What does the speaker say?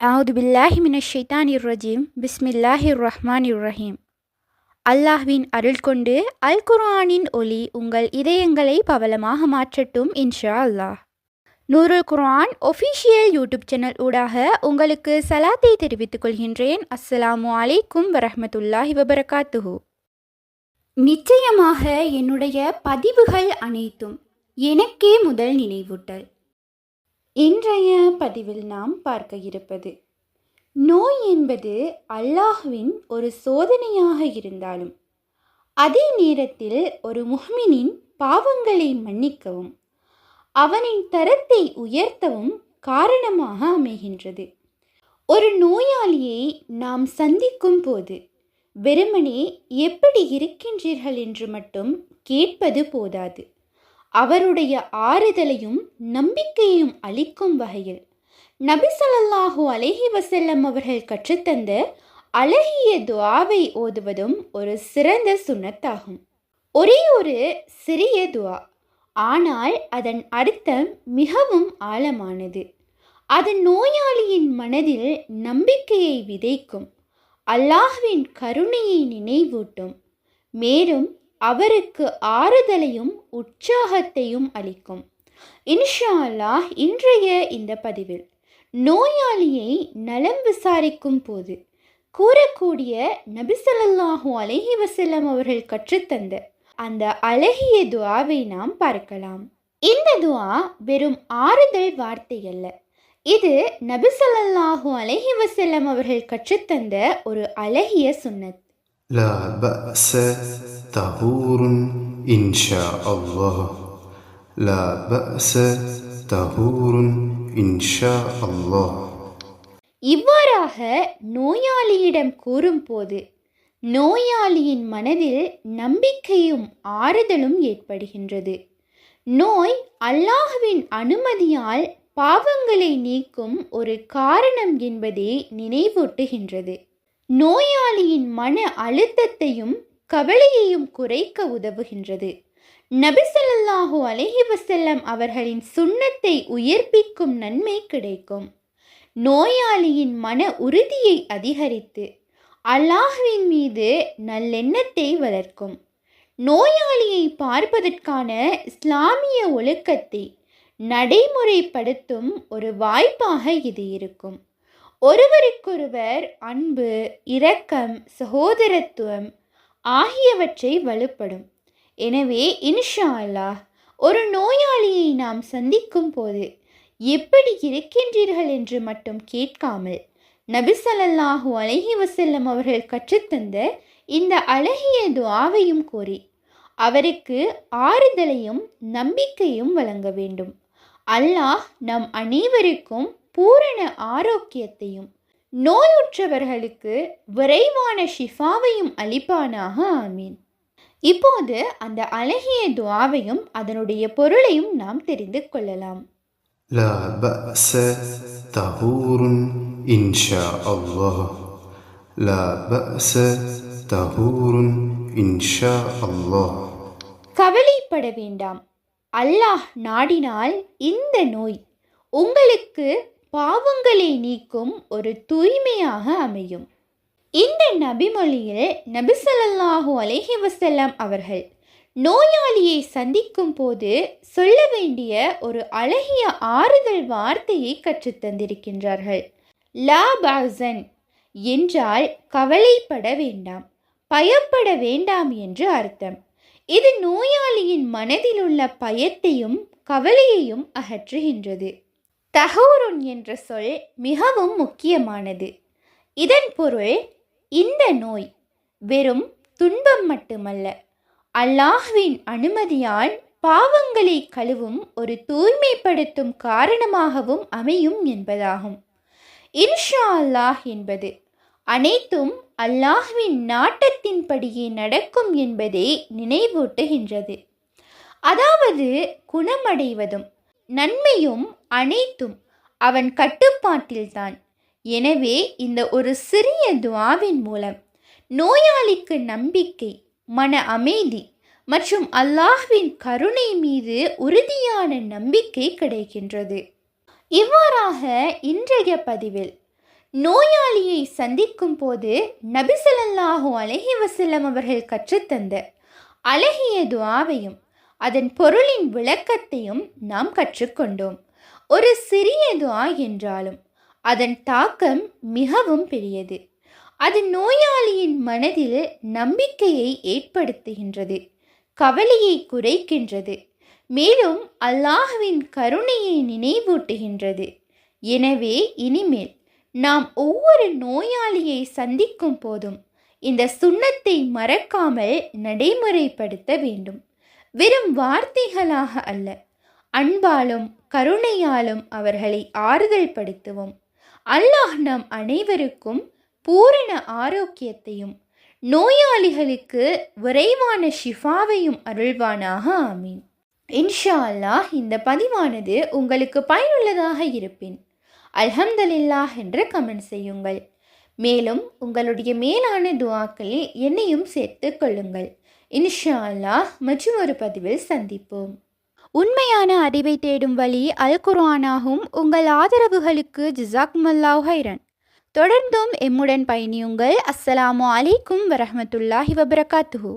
அவுது பில்லாஹி மினஷ் ஷைத்தானிர் ரஜீம் பிஸ்மில்லாஹிர் ரஹ்மானிர் ரஹீம். அல்லாஹ்வின் அருள் கொண்டு அல் குர்ஆனின் ஒளி உங்கள் இதயங்களை பவளமாக மாற்றட்டும் இன்ஷா அல்லாஹ். நூருல் குர்ஆன் ஒஃபிஷியல் யூடியூப் சேனல் ஊடாக உங்களுக்கு சலாத்தை தெரிவித்துக் கொள்கின்றேன். அஸ்ஸலாமு அலைக்கும் வரஹ்மத்துல்லாஹி வபரகாத்துஹு. நிச்சயமாக என்னுடைய பதிவுகள் அனைத்தும் எனக்கே முதல் நினைவூட்டல். இன்றைய பதிவில் நாம் பார்க்க இருப்பது, நோய் என்பது அல்லாஹ்வின் ஒரு சோதனையாக இருந்தாலும் அதே நேரத்தில் ஒரு முஹ்மினின் பாவங்களை மன்னிக்கவும் அவனின் தரத்தை உயர்த்தவும் காரணமாக அமைகின்றது. ஒரு நோயாளியை நாம் சந்திக்கும் போது வெறுமனே எப்படி இருக்கின்றீர்கள் என்று மட்டும் கேட்பது போதாது, அவருடைய ஆறுதலையும் நம்பிக்கையையும் அளிக்கும் வகையில் நபி ஸல்லல்லாஹு அலைஹி வஸல்லம் அவர்கள் கற்றுத்தந்த அழகிய துஆவை ஓதுவதும் ஒரு சிறந்த சுன்னத்தாகும். ஒரே ஒரு சிறிய துஆ, ஆனால் அதன் அர்த்தம் மிகவும் ஆழமானது. அது நோயாளியின் மனதில் நம்பிக்கையை விதைக்கும், அல்லாஹ்வின் கருணையை நினைவூட்டும், மேலும் அவருக்கு ஆறுதலையும் உற்சாகத்தையும் அளிக்கும். இன்ஷா அல்லாஹ் இன்றைய இந்த பதிவில் நோயாளியை நலம் விசாரிக்கும் போது கூறக்கூடிய நபி ஸல்லல்லாஹு அலைஹி வஸல்லம் அவர்கள் கற்றுத்தந்த அந்த அழகிய துஆவை நாம் பார்க்கலாம். இந்த துஆ வெறும் ஆறுதல் வார்த்தை அல்ல, இது நபி ஸல்லல்லாஹு அலைஹி வஸல்லம் அவர்கள் கற்றுத்தந்த ஒரு அழகிய சுன்னத். لا بأس طهور إن شاء الله. لا بأس طهور إن شاء الله. இவ்வாறாக நோயாளியிடம் கூறும்போது நோயாளியின் மனதில் நம்பிக்கையும் ஆறுதலும் ஏற்படுகின்றது. நோய் அல்லாஹ்வின் அனுமதியால் பாவங்களை நீக்கும் ஒரு காரணம் என்பதை நினைவூட்டுகின்றது. நோயாளியின் மன அழுத்தத்தையும் கவலையையும் குறைக்க உதவுகின்றது. நபி ஸல்லல்லாஹு அலைஹி வஸல்லம் அவர்களின் சுன்னத்தை உயிர்ப்பிக்கும் நன்மை கிடைக்கும். நோயாளியின் மன உறுதியை அதிகரித்து அல்லாஹ்வின் மீது நல்லெண்ணத்தை வளர்க்கும். நோயாளியை பார்ப்பதற்கான இஸ்லாமிய ஒழுக்கத்தை நடைமுறைப்படுத்தும் ஒரு வாய்ப்பாக இது இருக்கும். ஒருவருக்கொருவர் அன்பு, இரக்கம், சகோதரத்துவம் ஆகியவற்றை வலுப்படும். எனவே இன்ஷா அல்லாஹ் ஒரு நோயாளியை நாம் சந்திக்கும் போது எப்படி இருக்கின்றீர்கள் என்று மட்டும் கேட்காமல் நபி ஸல்லல்லாஹு அலைஹி வஸல்லம் அவர்கள் கற்றுத்தந்த இந்த அழகிய துஆவையும் கூறி அவருக்கு ஆறுதலையும் நம்பிக்கையும் வழங்க வேண்டும். அல்லாஹ் நம் அனைவருக்கும் பூரண ஆரோக்கியத்தையும் நோயுற்றவர்களுக்கு விரைவான ஷிஃபாவையும் அளிப்பானாக. ஆமீன். இப்போது அந்த அழகிய துஆவையும் அதனுடைய பொருளையும் நாம் தெரிந்து கொள்ளலாம். لا بأس طهور إن شاء الله. لا بأس طهور إن شاء الله. கவலைப்பட வேண்டாம், அல்லாஹ் நாடினால் இந்த நோய் உங்களுக்கு பாவங்களை நீக்கும் ஒரு தூய்மையாக அமையும். இந்த நபிமொழியில் நபி ஸல்லல்லாஹு அலைஹி வஸல்லம் அவர்கள் நோயாளியை சந்திக்கும் போது சொல்ல வேண்டிய ஒரு அழகிய ஆறுதல் வார்த்தையை கற்றுத்தந்திருக்கின்றார்கள். லா பஹ்சன் என்றால் கவலைப்பட வேண்டாம், பயப்பட வேண்டாம் என்று அர்த்தம். இது நோயாளியின் மனதில் உள்ள பயத்தையும் கவலையையும் அகற்றுகின்றது. தஹூருன் என்ற சொல் மிகவும் முக்கியமானது. இதன் பொருள், இந்த நோய் வெறும் துன்பம் மட்டுமல்ல, அல்லாஹ்வின் அனுமதியால் பாவங்களை கழுவும் ஒரு தூய்மைப்படுத்தும் காரணமாகவும் அமையும் என்பதாகும். இன்ஷா அல்லாஹ் என்பது அனைத்தும் அல்லாஹ்வின் நாட்டத்தின்படியே நடக்கும் என்பதை நினைவூட்டுகின்றது. அதாவது குணமடைவதும் நன்மையும் அனைத்தும் அவன் கட்டுப்பாட்டில்தான். எனவே இந்த ஒரு சிறிய துஆவின் மூலம் நோயாளிக்கு நம்பிக்கை, மன அமைதி மற்றும் அல்லாஹ்வின் கருணை மீது உறுதியான நம்பிக்கை கிடைக்கின்றது. இவ்வாறாக இன்றைய பதிவில் நோயாளியை சந்திக்கும் போது நபி ஸல்லல்லாஹு அலைஹி வஸல்லம் அவர்கள் கற்றுத்தந்த அழகிய துஆவையும் அதன் பொருளின் விளக்கத்தையும் நாம் கற்றுக்கொண்டோம். ஒரு சிறிய துஆ என்றாலும் அதன் தாக்கம் மிகவும் பெரியது. அது நோயாளியின் மனதில் நம்பிக்கையை ஏற்படுத்துகின்றது, கவலையை குறைக்கின்றது, மேலும் அல்லாஹ்வின் கருணையை நினைவூட்டுகின்றது. எனவே இனிமேல் நாம் ஒவ்வொரு நோயாளியை சந்திக்கும் போதும் இந்த சுன்னத்தை மறக்காமல் நடைமுறைப்படுத்த வேண்டும். வெறும் வார்த்தைகளாக அல்ல, அன்பாலும் கருணையாலும் அவர்களை ஆறுதல் படுத்துவோம். அல்லாஹ் நம் அனைவருக்கும் பூரண ஆரோக்கியத்தையும் நோயாளிகளுக்கு விரைவான ஷிஃபாவையும் அருள்வானாக. ஆமீன். இன்ஷா அல்லாஹ் இந்த பதிவானது உங்களுக்கு பயனுள்ளதாக இருப்பின் அல்ஹம்துலில்லாஹ் என்று கமெண்ட் செய்யுங்கள். மேலும் உங்களுடைய மேலான துஆக்களில் என்னையும் சேர்த்து கொள்ளுங்கள். இன்ஷா அல்லாஹ் மற்றும் ஒரு பதிவில் சந்திப்போம். உண்மையான அறிவை தேடும் வழி அல் குர்ஆனாகும். உங்கள் ஆதரவுகளுக்கு ஜஸாக்குமுல்லாஹ் ஹைரன். தொடர்ந்தும் எம்முடன் பயணியுங்கள். அஸ்ஸலாமு அலைக்கும் வரஹ்மத்துல்லாஹி வபரகாத்துஹு.